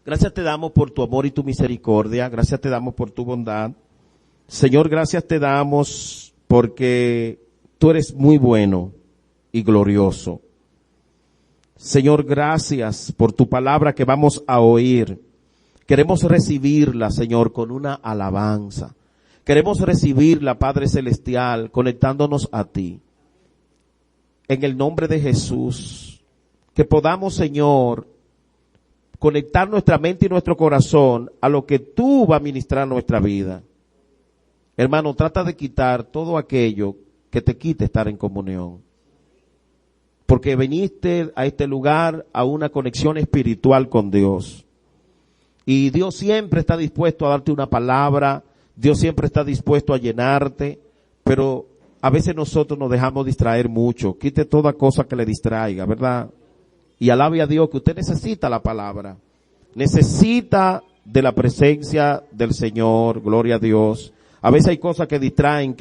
Gracias te damos por tu amor y tu misericordia. Gracias te damos por tu bondad. Señor, gracias te damos porque tú eres muy bueno y glorioso. Señor, gracias por tu palabra que vamos a oír. Queremos recibirla, Señor, con una alabanza. Queremos recibirla, Padre Celestial, conectándonos a ti. En el nombre de Jesús, que podamos, Señor, conectar nuestra mente y nuestro corazón a lo que tú vas a ministrar en nuestra vida. Hermano, trata de quitar todo aquello que te quite estar en comunión. Porque viniste a este lugar a una conexión espiritual con Dios. Y Dios siempre está dispuesto a darte una palabra, Dios siempre está dispuesto a llenarte, pero a veces nosotros nos dejamos distraer mucho. Quite toda cosa que le distraiga, ¿verdad? Y alabe a Dios que usted necesita la palabra. Necesita de la presencia del Señor, gloria a Dios. A veces hay cosas que distraen,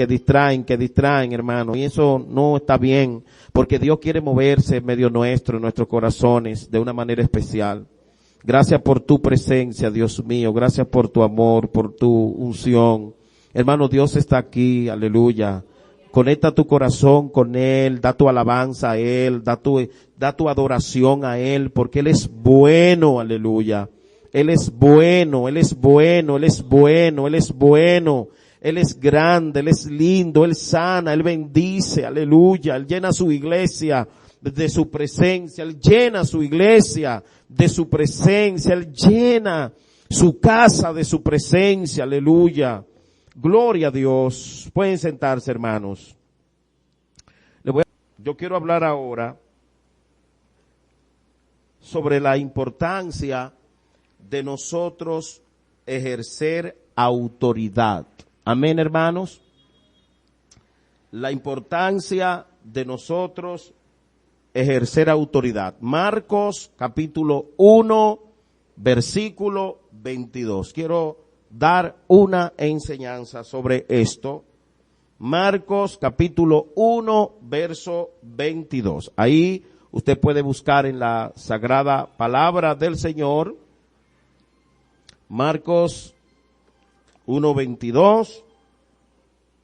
hermano, y eso no está bien, porque Dios quiere moverse en medio nuestro, en nuestros corazones, de una manera especial. Gracias por tu presencia, Dios mío. Gracias por tu amor, por tu unción. Hermano, Dios está aquí, aleluya. Conecta tu corazón con Él, da tu alabanza a Él, da tu adoración a Él, porque Él es bueno, aleluya. Él es bueno, Él es bueno, Él es bueno, Él es bueno. Él es grande, Él es lindo, Él sana, Él bendice, aleluya. Él llena su iglesia de su presencia, Él llena su iglesia de su presencia, Él llena su casa de su presencia, aleluya. Gloria a Dios. Pueden sentarse, hermanos. Yo quiero hablar ahora sobre la importancia de nosotros ejercer autoridad. Amén, hermanos. La importancia de nosotros ejercer autoridad. Marcos capítulo 1, versículo 22. Quiero dar una enseñanza sobre esto. Marcos capítulo 1, verso 22. Ahí usted puede buscar en la sagrada palabra del Señor. Marcos 1:22,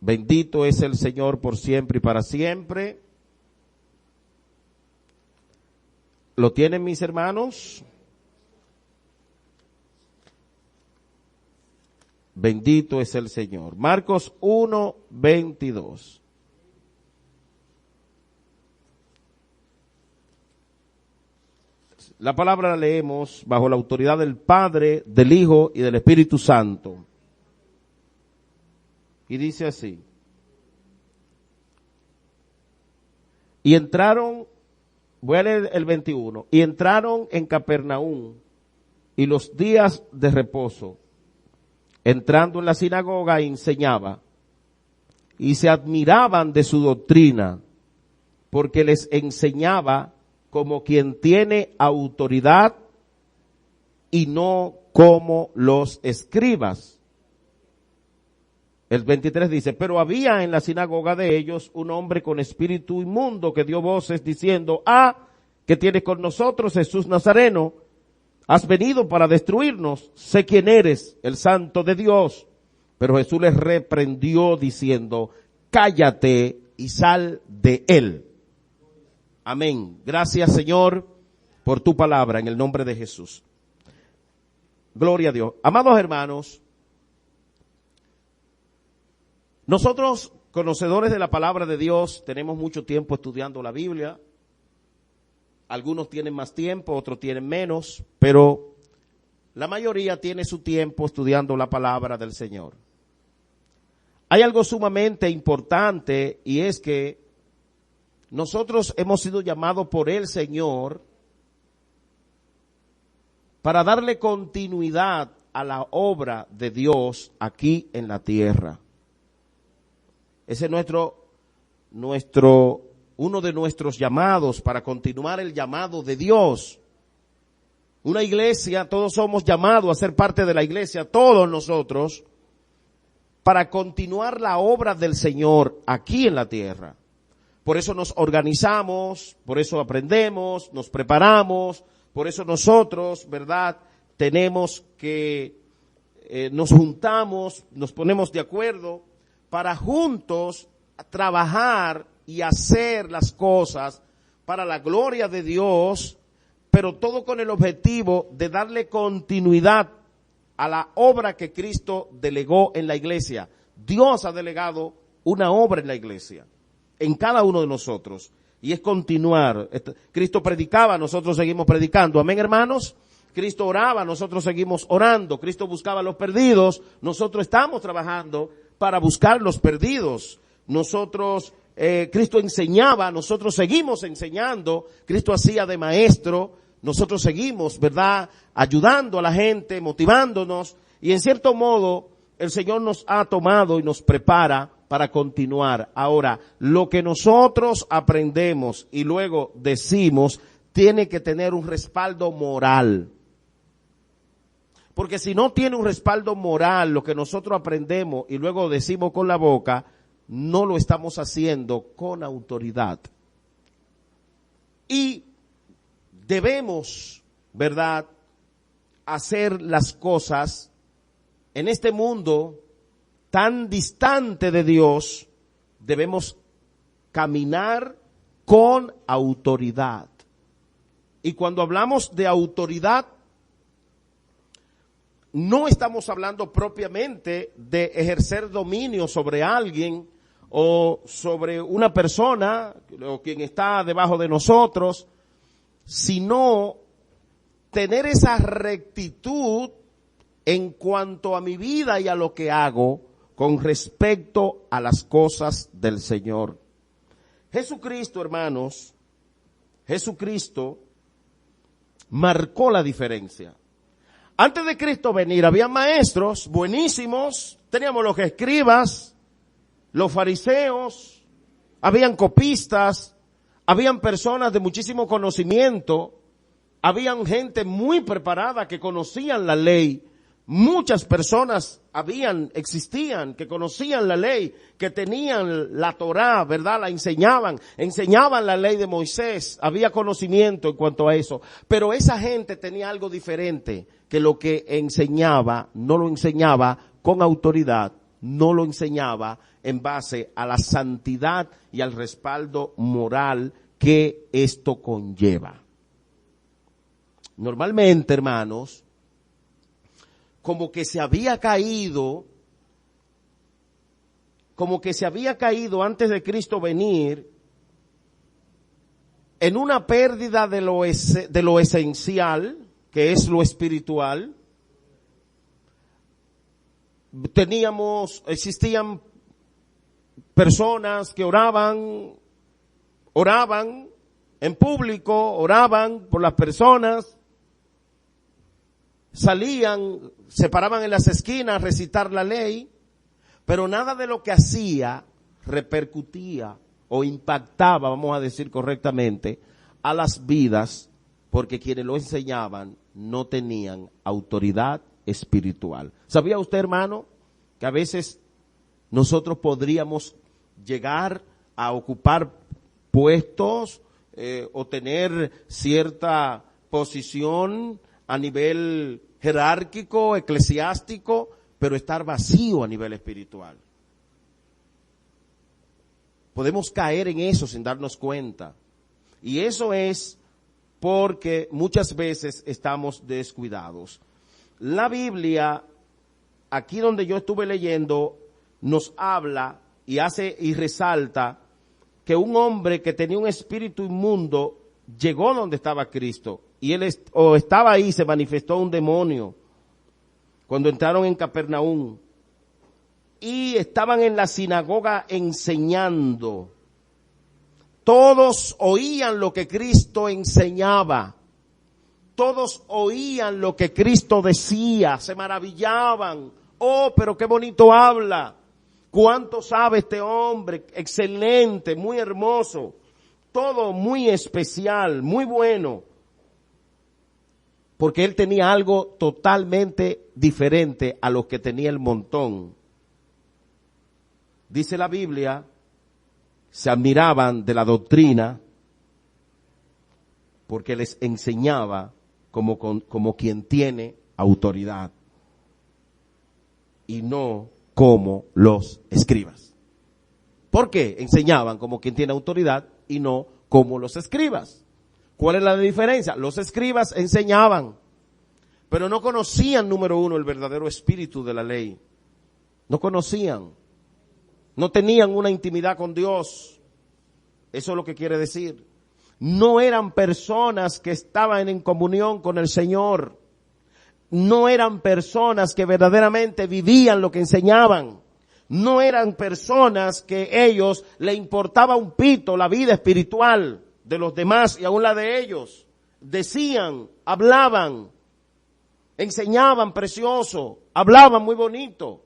bendito es el Señor por siempre y para siempre. ¿Lo tienen, mis hermanos? Bendito es el Señor. Marcos 1:22. La palabra la leemos bajo la autoridad del Padre, del Hijo y del Espíritu Santo. Y dice así. Y entraron, voy a leer el 21, y entraron en Capernaum, y los días de reposo, entrando en la sinagoga, enseñaba, y se admiraban de su doctrina, porque les enseñaba como quien tiene autoridad, y no como los escribas. El 23 dice, pero había en la sinagoga de ellos un hombre con espíritu inmundo que dio voces diciendo, ¿qué tienes con nosotros, Jesús Nazareno? Has venido para destruirnos, sé quién eres, el Santo de Dios. Pero Jesús les reprendió diciendo, cállate y sal de él. Amén. Gracias, Señor, por tu palabra en el nombre de Jesús. Gloria a Dios. Amados hermanos, nosotros, conocedores de la palabra de Dios, tenemos mucho tiempo estudiando la Biblia. Algunos tienen más tiempo, otros tienen menos, pero la mayoría tiene su tiempo estudiando la palabra del Señor. Hay algo sumamente importante y es que nosotros hemos sido llamados por el Señor para darle continuidad a la obra de Dios aquí en la tierra. Ese es uno de nuestros llamados para continuar el llamado de Dios. Una iglesia, todos somos llamados a ser parte de la iglesia, todos nosotros, para continuar la obra del Señor aquí en la tierra. Por eso nos organizamos, por eso aprendemos, nos preparamos, por eso nosotros, ¿verdad?, tenemos que, nos juntamos, nos ponemos de acuerdo para juntos trabajar y hacer las cosas para la gloria de Dios, pero todo con el objetivo de darle continuidad a la obra que Cristo delegó en la iglesia. Dios ha delegado una obra en la iglesia, en cada uno de nosotros, y es continuar. Cristo predicaba, nosotros seguimos predicando. Amén, hermanos. Cristo oraba, nosotros seguimos orando. Cristo buscaba a los perdidos, nosotros estamos trabajando para buscar los perdidos. Cristo enseñaba, nosotros seguimos enseñando. Cristo hacía de maestro, nosotros seguimos, ¿verdad?, ayudando a la gente, motivándonos, y en cierto modo el Señor nos ha tomado y nos prepara para continuar. Ahora, lo que nosotros aprendemos y luego decimos tiene que tener un respaldo moral. Porque si no tiene un respaldo moral, lo que nosotros aprendemos y luego decimos con la boca, no lo estamos haciendo con autoridad. Y debemos, ¿verdad?, hacer las cosas en este mundo tan distante de Dios. Debemos caminar con autoridad. Y cuando hablamos de autoridad, no estamos hablando propiamente de ejercer dominio sobre alguien o sobre una persona o quien está debajo de nosotros, sino tener esa rectitud en cuanto a mi vida y a lo que hago con respecto a las cosas del Señor. Jesucristo, hermanos, Jesucristo marcó la diferencia. Antes de Cristo venir, había maestros buenísimos, teníamos los escribas, los fariseos, habían copistas, habían personas de muchísimo conocimiento, habían gente muy preparada que conocían la ley. Muchas personas existían, que conocían la ley, que tenían la Torá, ¿verdad? La enseñaban la ley de Moisés, había conocimiento en cuanto a eso. Pero esa gente tenía algo diferente, que lo que enseñaba, no lo enseñaba con autoridad, no lo enseñaba en base a la santidad y al respaldo moral que esto conlleva. Normalmente, hermanos, como que se había caído antes de Cristo venir en una pérdida de lo esencial, que es lo espiritual. Existían personas que oraban en público, oraban por las personas, salían, se paraban en las esquinas a recitar la ley, pero nada de lo que hacía repercutía o impactaba, vamos a decir correctamente, a las vidas, porque quienes lo enseñaban no tenían autoridad espiritual. ¿Sabía usted, hermano, que a veces nosotros podríamos llegar a ocupar puestos o tener cierta posición a nivel jerárquico, eclesiástico, pero estar vacío a nivel espiritual? Podemos caer en eso sin darnos cuenta. Y eso es porque muchas veces estamos descuidados. La Biblia, aquí donde yo estuve leyendo, nos habla y resalta que un hombre que tenía un espíritu inmundo llegó donde estaba Cristo. Y él estaba ahí, se manifestó un demonio cuando entraron en Capernaum. Y estaban en la sinagoga enseñando. Todos oían lo que Cristo enseñaba. Todos oían lo que Cristo decía, se maravillaban. Oh, pero qué bonito habla. Cuánto sabe este hombre, excelente, muy hermoso. Todo muy especial, muy bueno. Porque él tenía algo totalmente diferente a lo que tenía el montón. Dice la Biblia, se admiraban de la doctrina porque les enseñaba como quien tiene autoridad y no como los escribas. ¿Por qué? Enseñaban como quien tiene autoridad y no como los escribas. ¿Cuál es la diferencia? Los escribas enseñaban, pero no conocían, número uno, el verdadero espíritu de la ley. No conocían. No tenían una intimidad con Dios. Eso es lo que quiere decir. No eran personas que estaban en comunión con el Señor. No eran personas que verdaderamente vivían lo que enseñaban. No eran personas que ellos le importaba un pito la vida espiritual de los demás y aún la de ellos. Decían, hablaban, enseñaban precioso, hablaban muy bonito,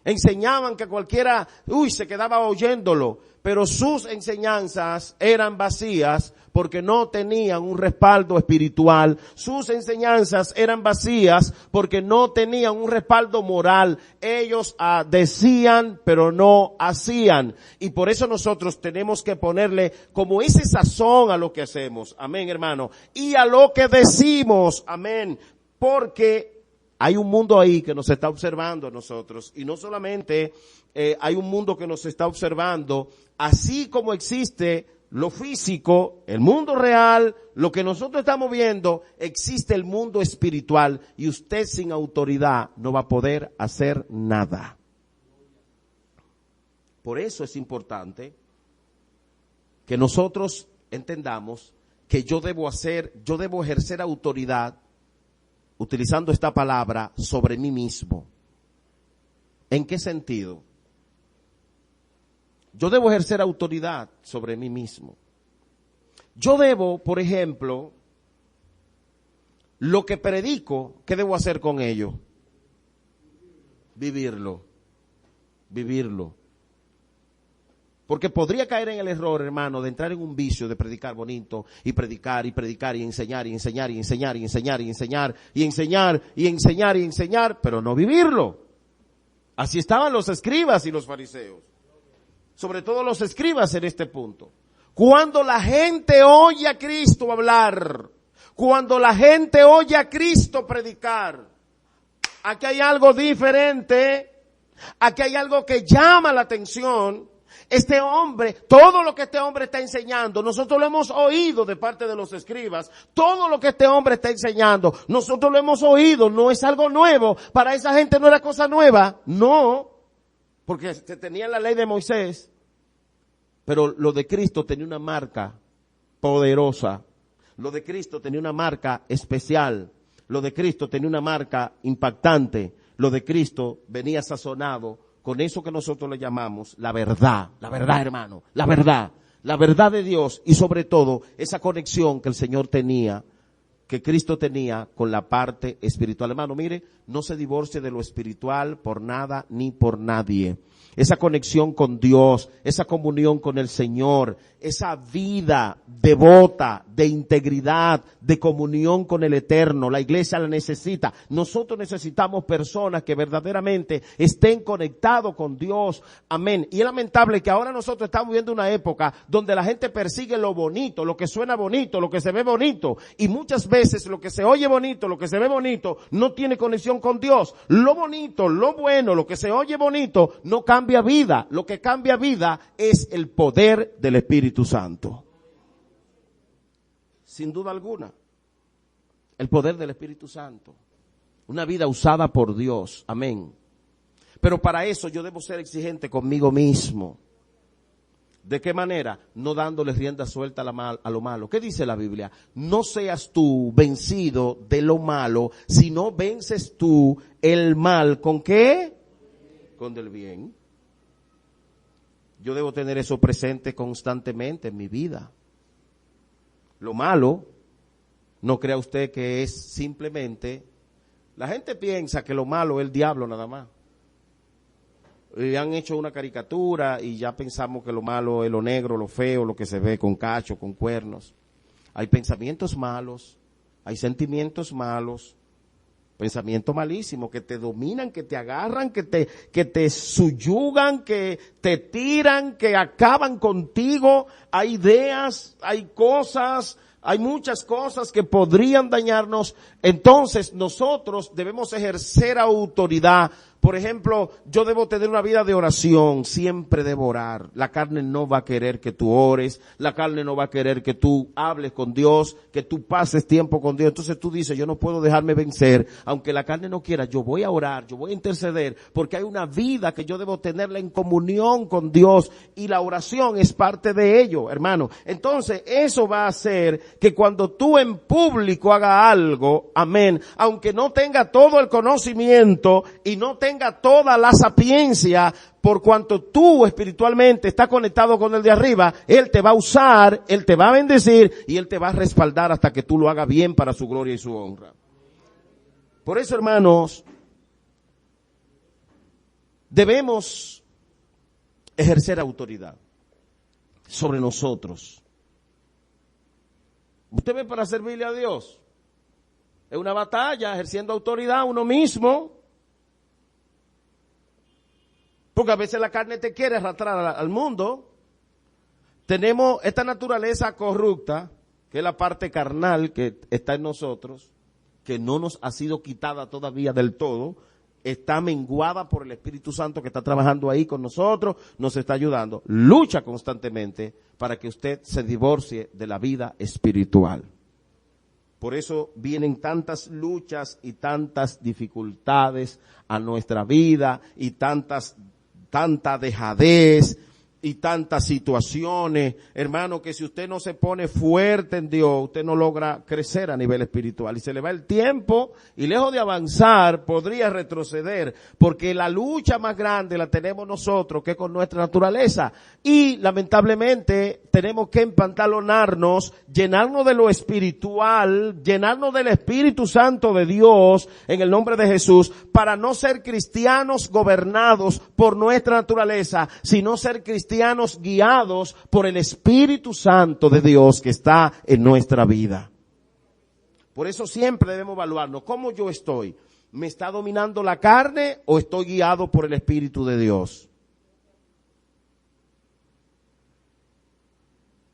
enseñaban que cualquiera, se quedaba oyéndolo, pero sus enseñanzas eran vacías porque no tenían un respaldo espiritual. Sus enseñanzas eran vacías porque no tenían un respaldo moral. Ellos decían, pero no hacían. Y por eso nosotros tenemos que ponerle como ese sazón a lo que hacemos. Amén, hermano. Y a lo que decimos. Amén. Porque hay un mundo ahí que nos está observando a nosotros. Y no solamente hay un mundo que nos está observando, así como existe lo físico, el mundo real, lo que nosotros estamos viendo, existe el mundo espiritual. Y usted sin autoridad no va a poder hacer nada. Por eso es importante que nosotros entendamos que yo debo ejercer autoridad utilizando esta palabra sobre mí mismo. ¿En qué sentido? Yo debo ejercer autoridad sobre mí mismo. Yo debo, por ejemplo, lo que predico, ¿qué debo hacer con ello? Vivirlo. Porque podría caer en el error, hermano, de entrar en un vicio de predicar bonito y predicar y predicar y enseñar y enseñar y enseñar y enseñar y enseñar y enseñar y enseñar y enseñar, pero no vivirlo. Así estaban los escribas y los fariseos. Sobre todo los escribas en este punto. Cuando la gente oye a Cristo hablar, cuando la gente oye a Cristo predicar, aquí hay algo diferente, aquí hay algo que llama la atención. Este hombre, todo lo que este hombre está enseñando, nosotros lo hemos oído de parte de los escribas. Todo lo que este hombre está enseñando, nosotros lo hemos oído, no es algo nuevo. Para esa gente no era cosa nueva, no. Porque se tenía la ley de Moisés, pero lo de Cristo tenía una marca poderosa. Lo de Cristo tenía una marca especial. Lo de Cristo tenía una marca impactante. Lo de Cristo venía sazonado con eso que nosotros le llamamos la verdad, hermano, la verdad de Dios y sobre todo esa conexión que el Señor tenía, que Cristo tenía con la parte espiritual. Hermano, mire, no se divorcie de lo espiritual por nada ni por nadie. Esa conexión con Dios, esa comunión con el Señor, esa vida devota, de integridad, de comunión con el Eterno, la iglesia la necesita. Nosotros necesitamos personas que verdaderamente estén conectados con Dios. Amén. Y es lamentable que ahora nosotros estamos viviendo una época donde la gente persigue lo bonito, lo que suena bonito, lo que se ve bonito. Y muchas veces lo que se oye bonito, lo que se ve bonito, no tiene conexión con Dios. Lo bonito, lo bueno, lo que se oye bonito, no cambia vida. Lo que cambia vida es el poder del Espíritu Santo. Sin duda alguna. El poder del Espíritu Santo. Una vida usada por Dios. Amén. Pero para eso yo debo ser exigente conmigo mismo. ¿De qué manera? No dándole rienda suelta a lo malo. ¿Qué dice la Biblia? No seas tú vencido de lo malo, sino vences tú el mal. ¿Con qué? Con el bien. Yo debo tener eso presente constantemente en mi vida. Lo malo, no crea usted que es simplemente, la gente piensa que lo malo es el diablo nada más. Y han hecho una caricatura y ya pensamos que lo malo es lo negro, lo feo, lo que se ve con cacho, con cuernos. Hay pensamientos malos, hay sentimientos malos, pensamientos malísimos que te dominan, que te agarran, que te subyugan, que te tiran, que acaban contigo. Hay ideas, hay cosas, hay muchas cosas que podrían dañarnos. Entonces nosotros debemos ejercer autoridad. Por ejemplo, yo debo tener una vida de oración, siempre debo orar. La carne no va a querer que tú ores, la carne no va a querer que tú hables con Dios, que tú pases tiempo con Dios. Entonces tú dices, yo no puedo dejarme vencer, aunque la carne no quiera, yo voy a orar, yo voy a interceder, porque hay una vida que yo debo tenerla en comunión con Dios, y la oración es parte de ello, hermano. Entonces eso va a hacer que cuando tú en público haga algo, amén, aunque no tenga todo el conocimiento y no tenga toda la sapiencia, por cuanto tú espiritualmente estás conectado con el de arriba, Él te va a usar, Él te va a bendecir y Él te va a respaldar hasta que tú lo hagas bien para su gloria y su honra. Por eso, hermanos, debemos ejercer autoridad sobre nosotros. Usted ve, para servirle a Dios, es una batalla ejerciendo autoridad uno mismo. Porque a veces la carne te quiere arrastrar al mundo. Tenemos esta naturaleza corrupta, que es la parte carnal que está en nosotros, que no nos ha sido quitada todavía del todo, está menguada por el Espíritu Santo que está trabajando ahí con nosotros, nos está ayudando. Lucha constantemente para que usted se divorcie de la vida espiritual. Por eso vienen tantas luchas y tantas dificultades a nuestra vida y tanta dejadez y tantas situaciones, hermano, que si usted no se pone fuerte en Dios, usted no logra crecer a nivel espiritual y se le va el tiempo y lejos de avanzar podría retroceder, porque la lucha más grande la tenemos nosotros, que es con nuestra naturaleza, y lamentablemente tenemos que empantalonarnos, llenarnos de lo espiritual, llenarnos del Espíritu Santo de Dios en el nombre de Jesús, para no ser cristianos gobernados por nuestra naturaleza, sino ser cristianos guiados por el Espíritu Santo de Dios que está en nuestra vida. Por eso siempre debemos evaluarnos, ¿cómo yo estoy? ¿Me está dominando la carne o estoy guiado por el Espíritu de Dios?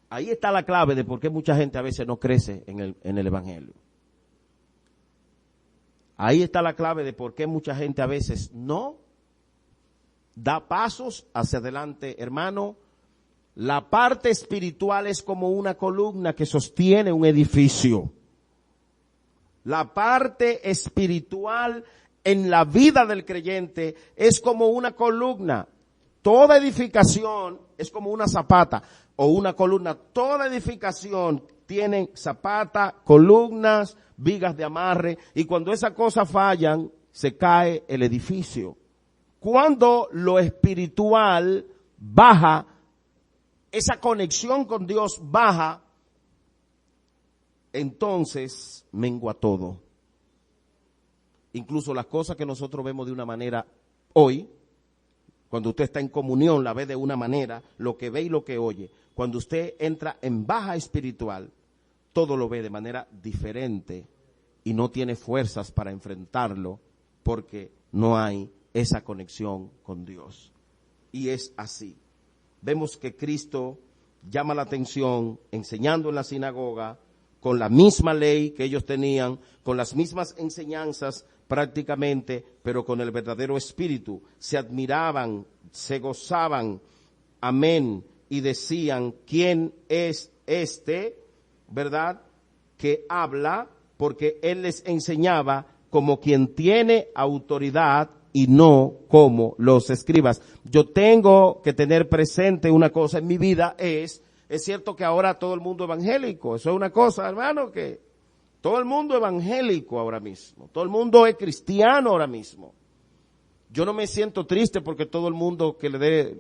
Ahí está la clave de por qué mucha gente a veces no crece en el Evangelio. Ahí está la clave de por qué mucha gente a veces no da pasos hacia adelante, hermano. La parte espiritual es como una columna que sostiene un edificio. La parte espiritual en la vida del creyente es como una columna. Toda edificación es como una zapata o una columna. Toda edificación tiene zapata, columnas, vigas de amarre, y cuando esas cosas fallan, se cae el edificio. Cuando lo espiritual baja, esa conexión con Dios baja, entonces mengua todo. Incluso las cosas que nosotros vemos de una manera hoy, cuando usted está en comunión la ve de una manera, lo que ve y lo que oye. Cuando usted entra en baja espiritual, todo lo ve de manera diferente y no tiene fuerzas para enfrentarlo, porque no hay esa conexión con Dios. Y es así. Vemos que Cristo llama la atención enseñando en la sinagoga, con la misma ley que ellos tenían, con las mismas enseñanzas prácticamente, pero con el verdadero espíritu. Se admiraban, se gozaban, amén, y decían, ¿quién es este, verdad, que habla? Porque él les enseñaba como quien tiene autoridad y no como los escribas. Yo tengo que tener presente una cosa en mi vida, es cierto que ahora todo el mundo evangélico, eso es una cosa, hermano, que todo el mundo evangélico ahora mismo, todo el mundo es cristiano ahora mismo. Yo no me siento triste porque todo el mundo que le dé,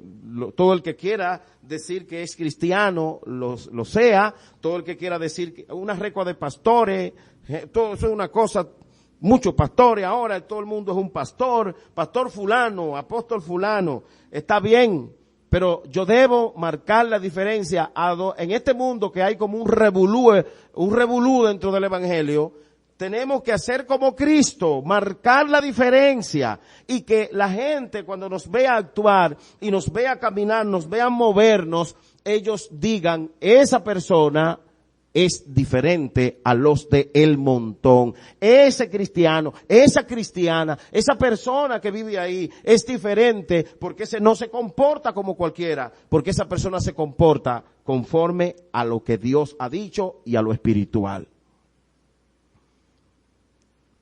todo el que quiera decir que es cristiano lo sea, todo el que quiera decir que una recua de pastores, todo eso es una cosa. Muchos pastores ahora, todo el mundo es un pastor, pastor fulano, apóstol fulano, está bien, pero yo debo marcar la diferencia en este mundo que hay como un revolú dentro del evangelio. Tenemos que hacer como Cristo, marcar la diferencia, y que la gente cuando nos vea actuar y nos vea caminar, nos vea movernos, ellos digan, esa persona es diferente a los de el montón. Ese cristiano, esa cristiana, esa persona que vive ahí es diferente porque ese no se comporta como cualquiera, porque esa persona se comporta conforme a lo que Dios ha dicho y a lo espiritual.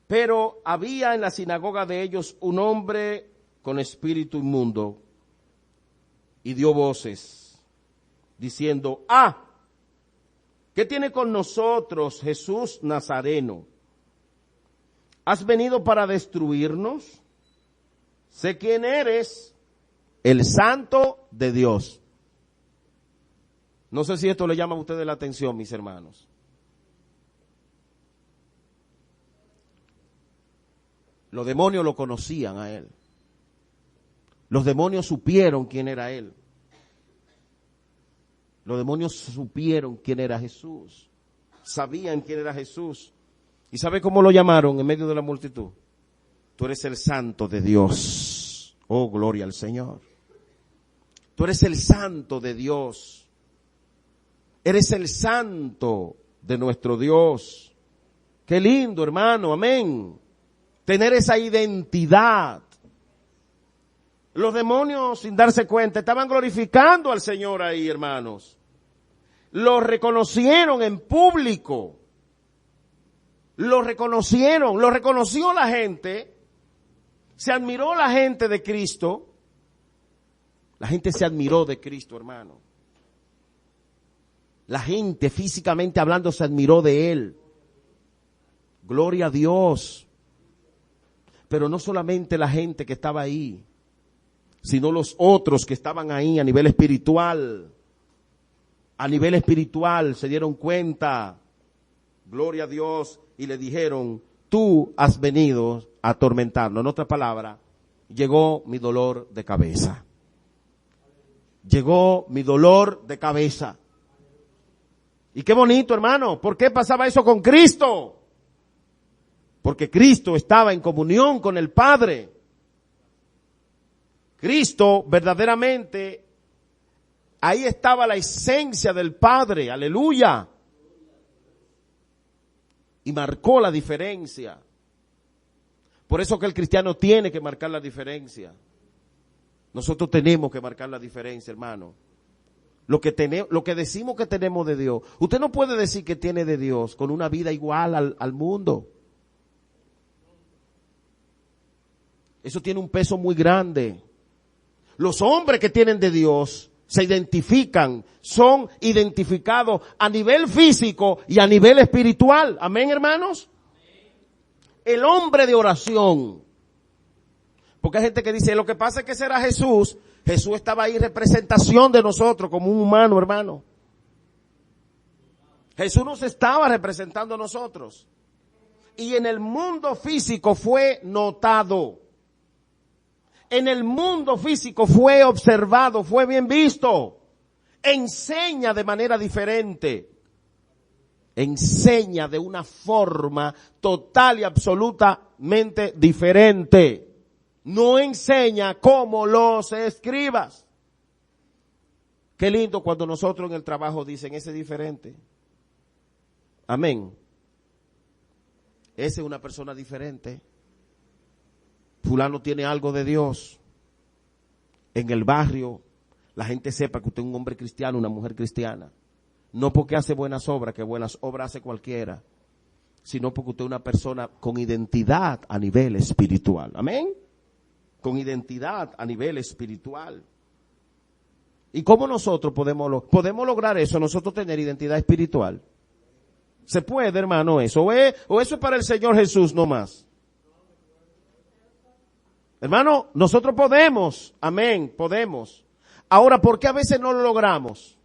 Pero había en la sinagoga de ellos un hombre con espíritu inmundo y dio voces diciendo: ¿qué tiene con nosotros, Jesús Nazareno? ¿Has venido para destruirnos? Sé quién eres, el Santo de Dios. No sé si esto le llama a ustedes la atención, mis hermanos. Los demonios lo conocían a él. Los demonios supieron quién era él. Los demonios supieron quién era Jesús. Sabían quién era Jesús. ¿Y sabe cómo lo llamaron en medio de la multitud? Tú eres el Santo de Dios. Oh, gloria al Señor. Tú eres el Santo de Dios. Eres el Santo de nuestro Dios. Qué lindo, hermano, amén. Tener esa identidad. Los demonios, sin darse cuenta, estaban glorificando al Señor ahí, hermanos. Lo reconocieron en público. Lo reconoció la gente. Se admiró la gente de Cristo. La gente se admiró de Cristo, hermano. La gente, físicamente hablando, se admiró de Él. Gloria a Dios. Pero no solamente la gente que estaba ahí, sino los otros que estaban ahí a nivel espiritual. A nivel espiritual se dieron cuenta, gloria a Dios, y le dijeron: tú has venido a atormentarnos. En otras palabras, llegó mi dolor de cabeza. Llegó mi dolor de cabeza. Y qué bonito, hermano. ¿Por qué pasaba eso con Cristo? Porque Cristo estaba en comunión con el Padre. Cristo verdaderamente, ahí estaba la esencia del Padre, aleluya. Y marcó la diferencia. Por eso que el cristiano tiene que marcar la diferencia. Nosotros tenemos que marcar la diferencia, hermano. Lo que decimos que tenemos de Dios. Usted no puede decir que tiene de Dios con una vida igual al mundo. Eso tiene un peso muy grande. Los hombres que tienen de Dios se identifican, son identificados a nivel físico y a nivel espiritual. Amén, hermanos. El hombre de oración. Porque hay gente que dice, lo que pasa es que será Jesús. Jesús estaba ahí en representación de nosotros como un humano, hermano. Jesús nos estaba representando a nosotros. Y en el mundo físico fue notado. En el mundo físico fue observado, fue bien visto. Enseña de manera diferente. Enseña de una forma total y absolutamente diferente. No enseña como los escribas. Qué lindo cuando nosotros en el trabajo dicen, ese es diferente. Amén. Esa es una persona diferente. Fulano tiene algo de Dios. En el barrio, la gente sepa que usted es un hombre cristiano, una mujer cristiana. No porque hace buenas obras, que buenas obras hace cualquiera, sino porque usted es una persona con identidad a nivel espiritual. Amén. Con identidad a nivel espiritual. ¿Y cómo nosotros podemos lograr eso? Nosotros tener identidad espiritual. ¿Se puede, hermano, eso? ¿O eso es para el Señor Jesús nomás? Hermano, nosotros podemos. Amén, podemos. Ahora, ¿por qué a veces no lo logramos?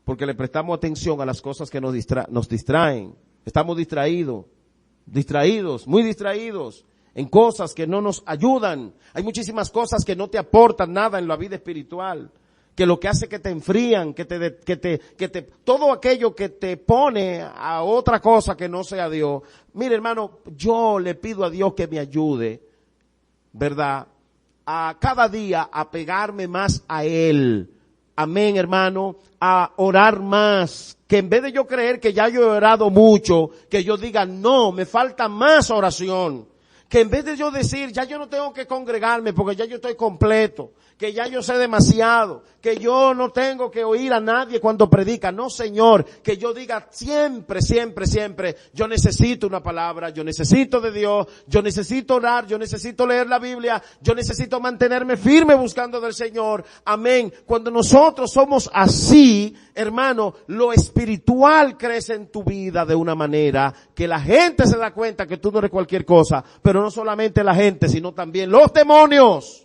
Porque le prestamos atención a las cosas que nos distraen. Estamos distraídos, muy distraídos en cosas que no nos ayudan. Hay muchísimas cosas que no te aportan nada en la vida espiritual, que lo que hace que te enfrían, todo aquello que te pone a otra cosa que no sea Dios. Mire, hermano, yo le pido a Dios que me ayude, ¿verdad? A cada día a pegarme más a Él, amén, hermano, a orar más. Que en vez de yo creer que ya yo he orado mucho, que yo diga, no, me falta más oración. Que en vez de yo decir, ya yo no tengo que congregarme porque ya yo estoy completo, que ya yo sé demasiado, que yo no tengo que oír a nadie cuando predica. No, Señor, que yo diga siempre, siempre, siempre, yo necesito una palabra, yo necesito de Dios, yo necesito orar, yo necesito leer la Biblia, yo necesito mantenerme firme buscando del Señor. Amén. Cuando nosotros somos así, hermano, lo espiritual crece en tu vida de una manera que la gente se da cuenta que tú no eres cualquier cosa, pero no solamente la gente, sino también los demonios.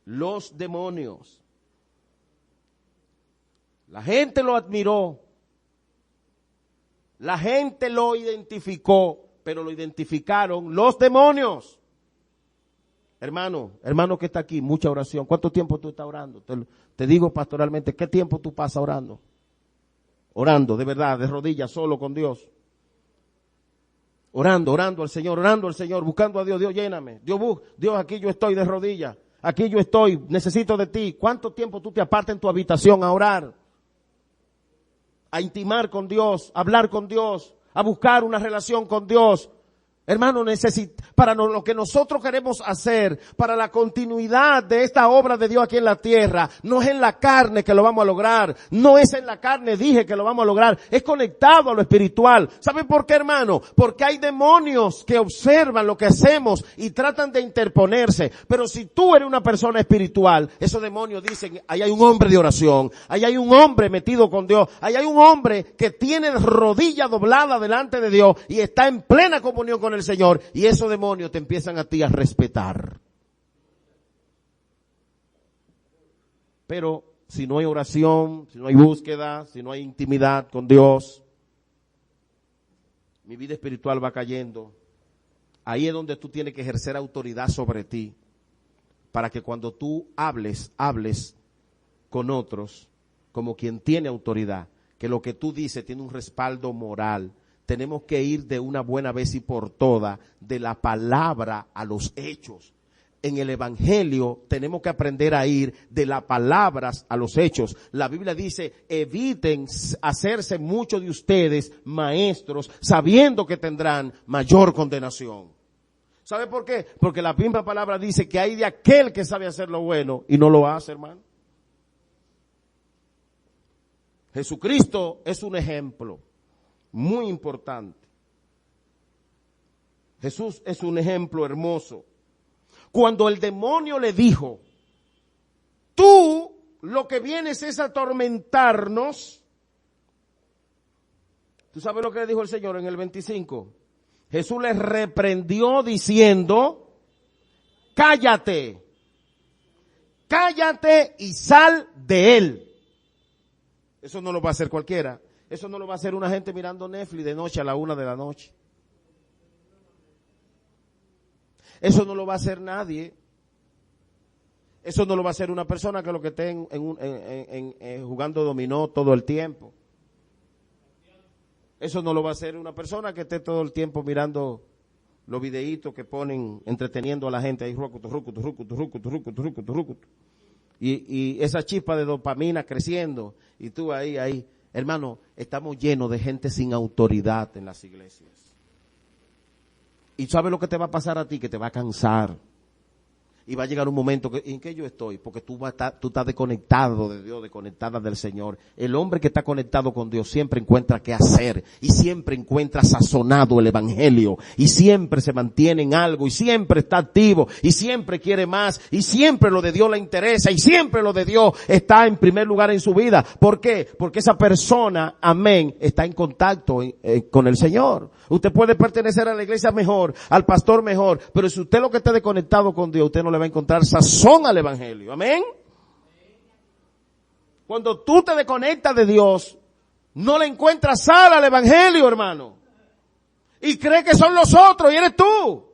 Los demonios. La gente lo admiró. La gente lo identificó, pero lo identificaron los demonios. Hermano que está aquí, mucha oración. ¿Cuánto tiempo tú estás orando? Te digo pastoralmente, ¿qué tiempo tú pasas orando? Orando, de verdad, de rodillas, solo con Dios. Orando al Señor, buscando a Dios. Dios, lléname. Dios, aquí yo estoy de rodillas. Aquí yo estoy, necesito de ti. ¿Cuánto tiempo tú te apartas en tu habitación a orar? A intimar con Dios, a hablar con Dios, a buscar una relación con Dios. Hermano, para lo que nosotros queremos hacer, para la continuidad de esta obra de Dios aquí en la tierra, no es en la carne que lo vamos a lograr, no es en la carne, dije que lo vamos a lograr, es conectado a lo espiritual. ¿Saben por qué, hermano? Porque hay demonios que observan lo que hacemos y tratan de interponerse, pero si tú eres una persona espiritual, esos demonios dicen, ahí hay un hombre de oración, ahí hay un hombre metido con Dios, ahí hay un hombre que tiene rodilla doblada delante de Dios y está en plena comunión con el Señor, y esos demonios te empiezan a ti a respetar. Pero si no hay oración, si no hay búsqueda, si no hay intimidad con Dios, mi vida espiritual va cayendo. Ahí es donde tú tienes que ejercer autoridad sobre ti, para que cuando tú hables con otros como quien tiene autoridad, que lo que tú dices tiene un respaldo moral. Tenemos que ir de una buena vez y por todas de la palabra a los hechos. En el evangelio tenemos que aprender a ir de las palabras a los hechos. La Biblia dice, eviten hacerse muchos de ustedes maestros, sabiendo que tendrán mayor condenación. ¿Sabe por qué? Porque la misma palabra dice que hay de aquel que sabe hacer lo bueno y no lo hace, hermano. Jesucristo es un ejemplo muy importante. Jesús es un ejemplo hermoso. Cuando el demonio le dijo, tú lo que vienes es atormentarnos. ¿Tú sabes lo que le dijo el Señor en el 25? Jesús le reprendió diciendo, cállate y sal de él. Eso no lo va a hacer cualquiera. Eso no lo va a hacer una gente mirando Netflix de noche a la 1 de la noche. Eso no lo va a hacer nadie. Eso no lo va a hacer una persona que lo que esté jugando dominó todo el tiempo. Eso no lo va a hacer una persona que esté todo el tiempo mirando los videitos que ponen entreteniendo a la gente ahí, y esa chispa de dopamina creciendo y tú ahí. Hermano, estamos llenos de gente sin autoridad en las iglesias. ¿Y sabes lo que te va a pasar a ti? Que te va a cansar. Y va a llegar un momento en que yo estoy, porque tú estás desconectado de Dios, desconectada del Señor. El hombre que está conectado con Dios siempre encuentra qué hacer y siempre encuentra sazonado el evangelio y siempre se mantiene en algo y siempre está activo y siempre quiere más y siempre lo de Dios le interesa y siempre lo de Dios está en primer lugar en su vida. ¿Por qué? Porque esa persona, amén, está en contacto con el Señor. Usted puede pertenecer a la iglesia mejor, al pastor mejor, pero si usted lo que está desconectado con Dios, usted no le va a encontrar sazón al evangelio. Amén. Cuando tú te desconectas de Dios, no le encuentras sal al evangelio, hermano. Y cree que son los otros y eres tú.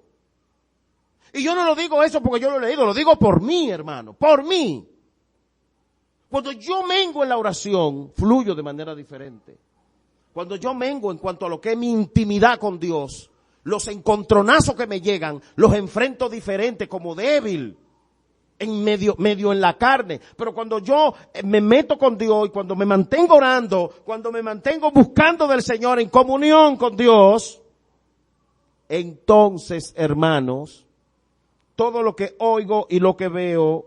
Y yo no lo digo eso porque yo lo he leído, lo digo por mí, hermano, por mí. Cuando yo mengo en la oración, fluyo de manera diferente. Cuando yo mengo en cuanto a lo que es mi intimidad con Dios, los encontronazos que me llegan, los enfrento diferente como débil. en medio en la carne. Pero cuando yo me meto con Dios y cuando me mantengo orando, cuando me mantengo buscando del Señor en comunión con Dios, entonces, hermanos, todo lo que oigo y lo que veo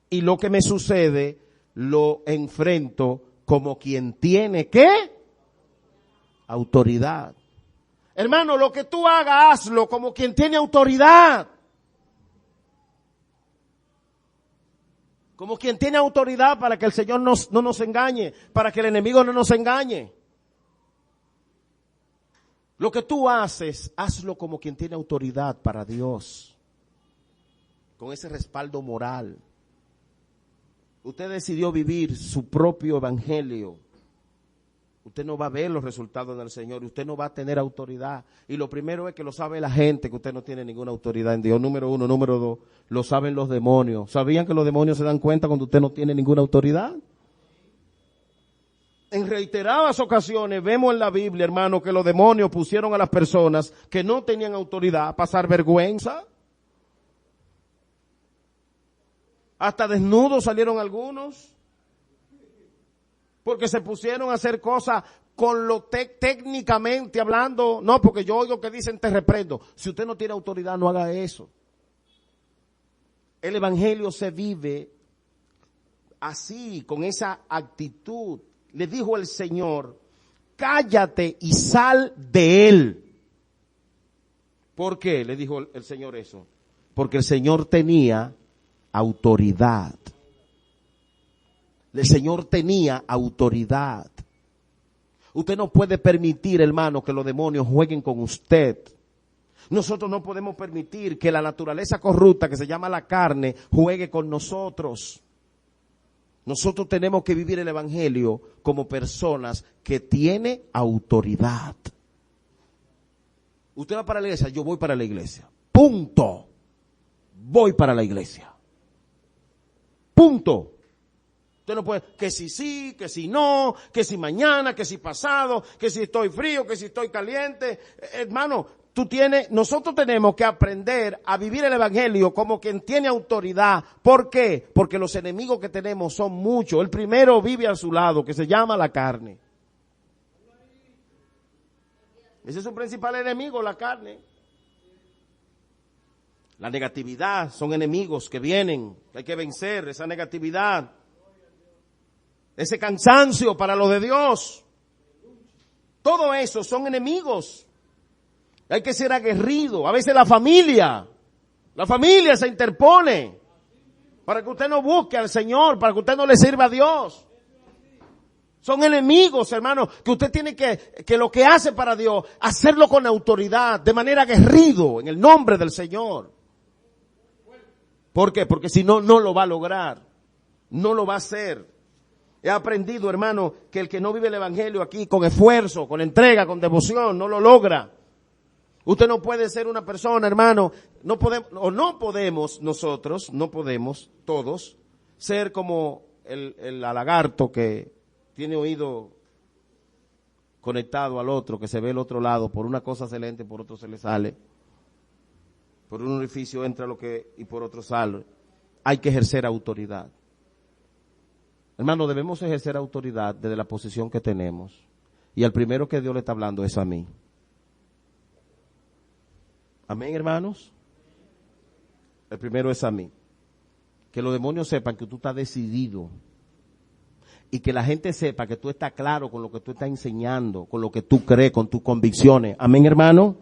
y lo que me sucede, lo enfrento como quien tiene ¿qué? Autoridad. Hermano, lo que tú hagas, hazlo como quien tiene autoridad. Como quien tiene autoridad para que el Señor no nos engañe, para que el enemigo no nos engañe. Lo que tú haces, hazlo como quien tiene autoridad para Dios. Con ese respaldo moral. Usted decidió vivir su propio evangelio. Usted no va a ver los resultados del Señor. Usted no va a tener autoridad. Y lo primero es que lo sabe la gente, que usted no tiene ninguna autoridad en Dios. Número uno. Número dos, lo saben los demonios. ¿Sabían que los demonios se dan cuenta cuando usted no tiene ninguna autoridad? En reiteradas ocasiones vemos en la Biblia, hermano, que los demonios pusieron a las personas que no tenían autoridad a pasar vergüenza. Hasta desnudos salieron algunos. Porque se pusieron a hacer cosas con lo técnicamente hablando. No, porque yo oigo que dicen te reprendo. Si usted no tiene autoridad, no haga eso. El evangelio se vive así, con esa actitud. Le dijo el Señor, cállate y sal de él. ¿Por qué? Le dijo el Señor eso. Porque el Señor tenía autoridad. El Señor tenía autoridad. Usted no puede permitir, hermano, que los demonios jueguen con usted. Nosotros no podemos permitir que la naturaleza corrupta que se llama la carne juegue con nosotros. Nosotros tenemos que vivir el evangelio como personas que tienen autoridad. Usted va para la iglesia, yo voy para la iglesia. Punto. Voy para la iglesia. Punto. Usted no puede, que si sí, que si no, que si mañana, que si pasado, que si estoy frío, que si estoy caliente. Hermano, nosotros tenemos que aprender a vivir el evangelio como quien tiene autoridad. ¿Por qué? Porque los enemigos que tenemos son muchos. El primero vive a su lado, que se llama la carne. Ese es su principal enemigo, la carne. La negatividad son enemigos que vienen, que hay que vencer esa negatividad. Ese cansancio para lo de Dios. Todo eso son enemigos. Hay que ser aguerrido. A veces la familia se interpone para que usted no busque al Señor, para que usted no le sirva a Dios. Son enemigos, hermano, que usted tiene que lo que hace para Dios, hacerlo con autoridad, de manera aguerrido, en el nombre del Señor. ¿Por qué? Porque si no, no lo va a lograr. No lo va a hacer. He aprendido, hermano, que el que no vive el evangelio aquí con esfuerzo, con entrega, con devoción, no lo logra. Usted no puede ser una persona, hermano, no podemos nosotros, no podemos todos ser como el lagarto que tiene oído conectado al otro, que se ve al otro lado, por una cosa se le entra, por otro se le sale. Por un orificio entra y por otro sale. Hay que ejercer autoridad. Hermano, debemos ejercer autoridad desde la posición que tenemos. Y al primero que Dios le está hablando es a mí. Amén, hermanos. El primero es a mí. Que los demonios sepan que tú estás decidido. Y que la gente sepa que tú estás claro con lo que tú estás enseñando, con lo que tú crees, con tus convicciones. Amén, hermano.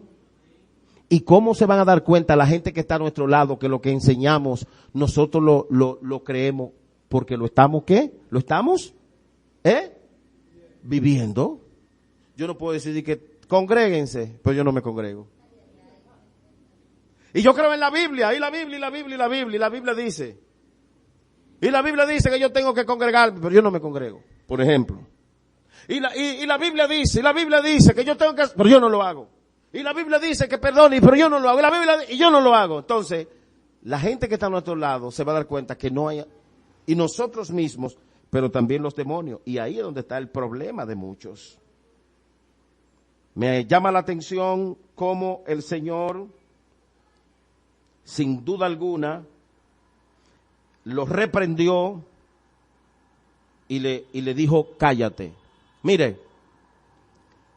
¿Y cómo se van a dar cuenta la gente que está a nuestro lado que lo que enseñamos nosotros lo creemos? Porque lo estamos, ¿qué? ¿Lo estamos? Viviendo. Yo no puedo decidir que congréguense, pero yo no me congrego. Y yo creo en la Biblia, y la Biblia dice. Y la Biblia dice que yo tengo que congregarme, pero yo no me congrego, por ejemplo. Y la Biblia dice que yo tengo que, pero yo no lo hago. Y la Biblia dice que perdone, pero yo no lo hago. Y yo no lo hago. Entonces, la gente que está a nuestro lado se va a dar cuenta que no hay, y nosotros mismos, pero también los demonios. Y ahí es donde está el problema de muchos. Me llama la atención cómo el Señor, sin duda alguna, lo reprendió y le dijo, cállate. Mire,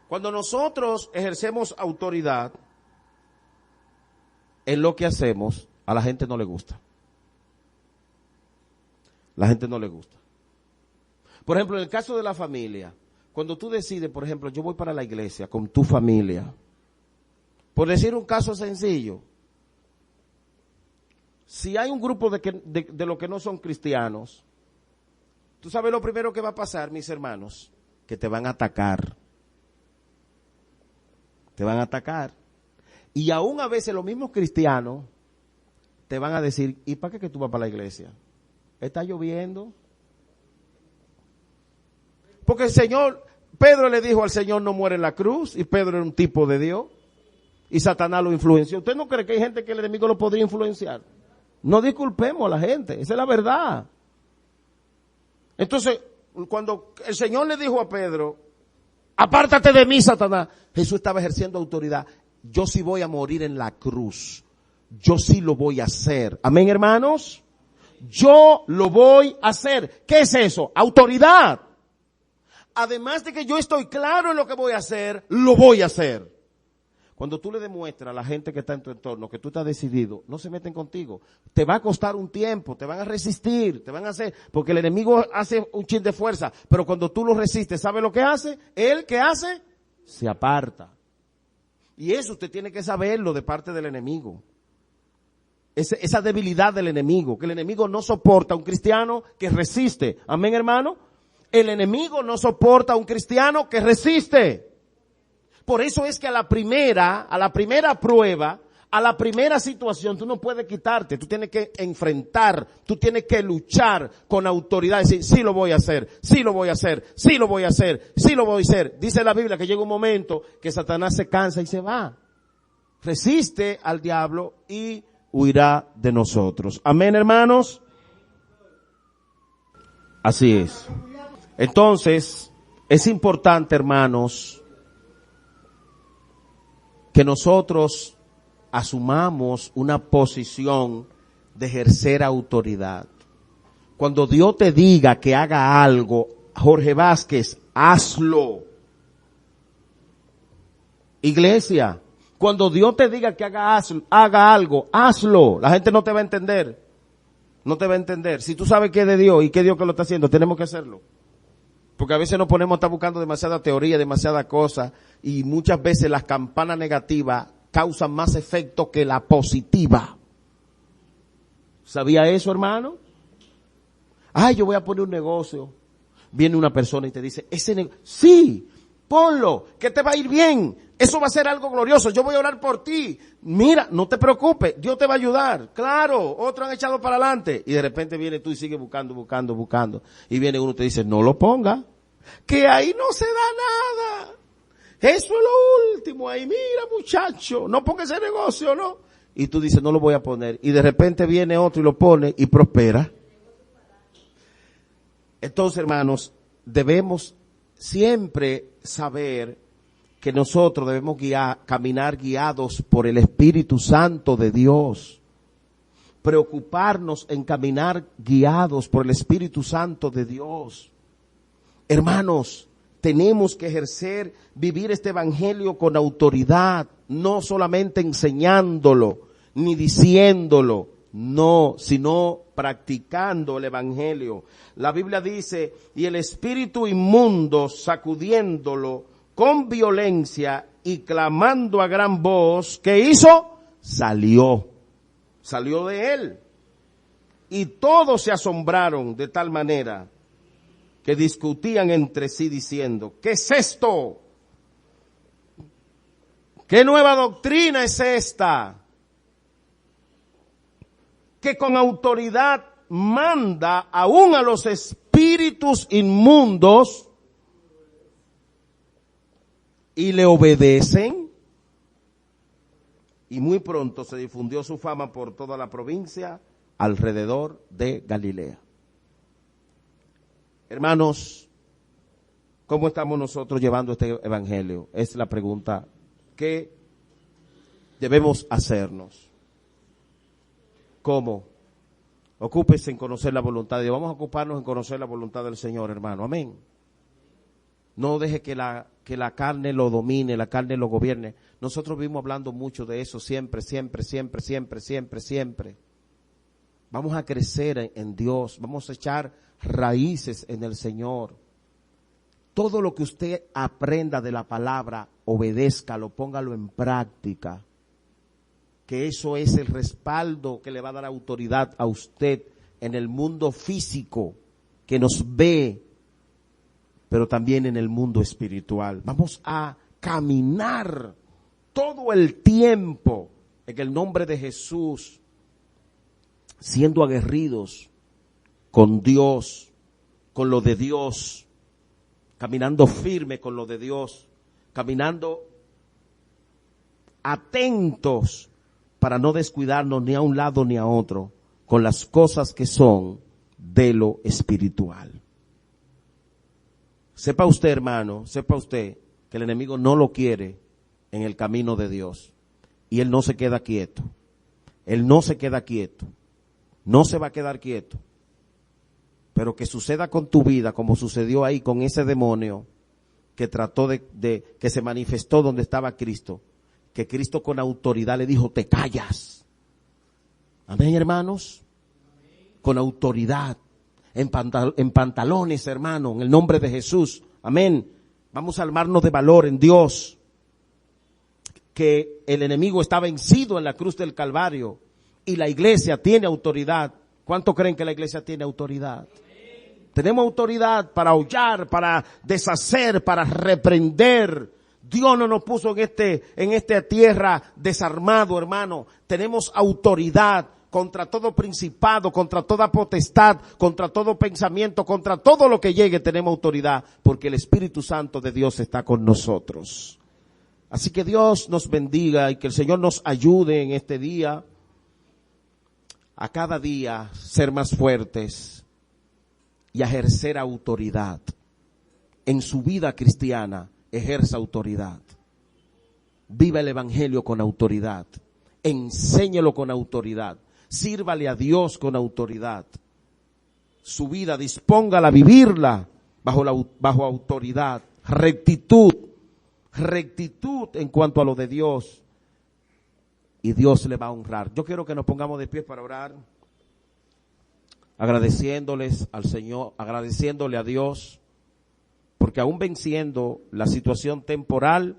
cuando nosotros ejercemos autoridad en lo que hacemos, a la gente no le gusta. La gente no le gusta. Por ejemplo, en el caso de la familia, cuando tú decides, por ejemplo, yo voy para la iglesia con tu familia, por decir un caso sencillo, si hay un grupo de los que no son cristianos, tú sabes lo primero que va a pasar, mis hermanos, que te van a atacar. Te van a atacar. Y aún a veces los mismos cristianos te van a decir, ¿y para qué que tú vas para la iglesia? ¿Está lloviendo? Porque el Señor, Pedro le dijo al Señor no muere en la cruz, y Pedro era un tipo de Dios, y Satanás lo influenció. ¿Usted no cree que hay gente que el enemigo lo podría influenciar? No disculpemos a la gente, esa es la verdad. Entonces, cuando el Señor le dijo a Pedro, apártate de mí, Satanás, Jesús estaba ejerciendo autoridad. Yo sí voy a morir en la cruz. Yo sí lo voy a hacer. Amén, hermanos. Yo lo voy a hacer. ¿Qué es eso? Autoridad. Además de que yo estoy claro en lo que voy a hacer, lo voy a hacer. Cuando tú le demuestras a la gente que está en tu entorno que tú estás decidido, no se meten contigo. Te va a costar un tiempo, te van a resistir, te van a hacer, porque el enemigo hace un chin de fuerza, pero cuando tú lo resistes, ¿sabe lo que hace? Él, ¿qué hace? Se aparta. Y eso usted tiene que saberlo de parte del enemigo. Esa debilidad del enemigo, que el enemigo no soporta a un cristiano que resiste. Amén, hermano. El enemigo no soporta a un cristiano que resiste. Por eso es que a la primera prueba, a la primera situación, tú no puedes quitarte, tú tienes que enfrentar, tú tienes que luchar con autoridad, decir, sí lo voy a hacer, sí lo voy a hacer, sí lo voy a hacer, sí lo voy a hacer. Dice la Biblia que llega un momento que Satanás se cansa y se va. Resiste al diablo y huirá de nosotros. Amén, hermanos. Así es. Entonces, es importante, hermanos, que nosotros asumamos una posición de ejercer autoridad. Cuando Dios te diga que haga algo, Jorge Vázquez, hazlo. Iglesia, cuando Dios te diga que haga algo, hazlo. La gente no te va a entender. No te va a entender. Si tú sabes que es de Dios y que es Dios que lo está haciendo, tenemos que hacerlo. Porque a veces nos ponemos a estar buscando demasiada teoría, demasiadas cosas, y muchas veces las campanas negativas causan más efecto que la positiva. ¿Sabía eso, hermano? Ay, yo voy a poner un negocio. Viene una persona y te dice, ese negocio, sí, ponlo, que te va a ir bien. Eso va a ser algo glorioso. Yo voy a orar por ti. Mira, no te preocupes, Dios te va a ayudar. Claro, otros han echado para adelante. Y de repente viene tú y sigues buscando. Y viene uno y te dice, no lo ponga, que ahí no se da nada. Eso es lo último ahí. Mira, muchacho, no ponga ese negocio, ¿no? Y tú dices, no lo voy a poner. Y de repente viene otro y lo pone y prospera. Entonces, hermanos, debemos siempre saber que nosotros debemos caminar guiados por el Espíritu Santo de Dios. Preocuparnos en caminar guiados por el Espíritu Santo de Dios. Hermanos, tenemos que vivir este evangelio con autoridad, no solamente enseñándolo, ni diciéndolo, no, sino practicando el evangelio. La Biblia dice, y el espíritu inmundo, sacudiéndolo con violencia y clamando a gran voz, ¿qué hizo? Salió de él. Y todos se asombraron de tal manera que discutían entre sí diciendo, ¿qué es esto? ¿Qué nueva doctrina es esta? Que con autoridad manda aún a los espíritus inmundos y le obedecen. Y muy pronto se difundió su fama por toda la provincia alrededor de Galilea. Hermanos, ¿cómo estamos nosotros llevando este evangelio? Es la pregunta que debemos hacernos. ¿Cómo? Ocúpese en conocer la voluntad de Dios. Vamos a ocuparnos en conocer la voluntad del Señor, hermano. Amén. No deje que la carne lo domine, la carne lo gobierne. Nosotros vivimos hablando mucho de eso siempre. Vamos a crecer en Dios, vamos a echar raíces en el Señor. Todo lo que usted aprenda de la palabra, obedézcalo, póngalo en práctica. Que eso es el respaldo que le va a dar autoridad a usted en el mundo físico que nos ve, pero también en el mundo espiritual. Vamos a caminar todo el tiempo en el nombre de Jesús, siendo aguerridos con Dios, con lo de Dios, caminando firme con lo de Dios, caminando atentos para no descuidarnos ni a un lado ni a otro con las cosas que son de lo espiritual. Sepa usted, hermano, sepa usted que el enemigo no lo quiere en el camino de Dios. Y él no se queda quieto. Él no se queda quieto. No se va a quedar quieto. Pero que suceda con tu vida como sucedió ahí con ese demonio que trató que se manifestó donde estaba Cristo. Que Cristo con autoridad le dijo, te callas. Amén, hermanos. Con autoridad. En pantalones, hermano, en el nombre de Jesús. Amén. Vamos a armarnos de valor en Dios. Que el enemigo está vencido en la cruz del Calvario. Y la iglesia tiene autoridad. ¿Cuánto creen que la iglesia tiene autoridad? Tenemos autoridad para aullar, para deshacer, para reprender. Dios no nos puso en esta tierra desarmado, hermano. Tenemos autoridad contra todo principado, contra toda potestad, contra todo pensamiento, contra todo lo que llegue tenemos autoridad, porque el Espíritu Santo de Dios está con nosotros. Así que Dios nos bendiga y que el Señor nos ayude en este día a cada día ser más fuertes y a ejercer autoridad. En su vida cristiana, ejerza autoridad. Viva el Evangelio con autoridad. Enséñelo con autoridad. Sírvale a Dios con autoridad. Su vida dispóngala a vivirla bajo autoridad. Rectitud en cuanto a lo de Dios. Y Dios le va a honrar. Yo quiero que nos pongamos de pie para orar. Agradeciéndoles al Señor, agradeciéndole a Dios. Porque aún venciendo la situación temporal,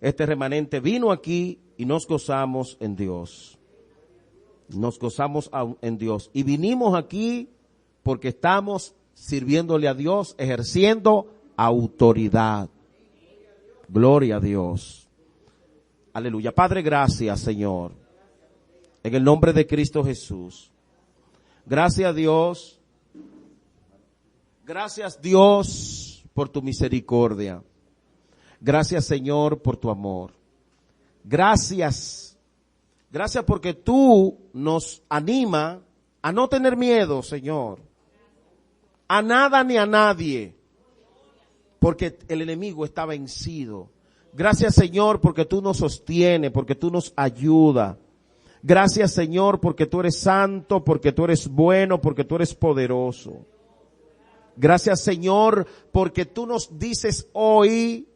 este remanente vino aquí y nos gozamos en Dios. Nos gozamos en Dios. Y vinimos aquí porque estamos sirviéndole a Dios, ejerciendo autoridad. Gloria a Dios. Aleluya. Padre, gracias, Señor. En el nombre de Cristo Jesús. Gracias, Dios. Gracias, Dios, por tu misericordia. Gracias, Señor, por tu amor. Gracias. Gracias porque tú nos anima a no tener miedo, Señor. A nada ni a nadie. Porque el enemigo está vencido. Gracias, Señor, porque tú nos sostienes, porque tú nos ayudas. Gracias, Señor, porque tú eres santo, porque tú eres bueno, porque tú eres poderoso. Gracias, Señor, porque tú nos dices hoy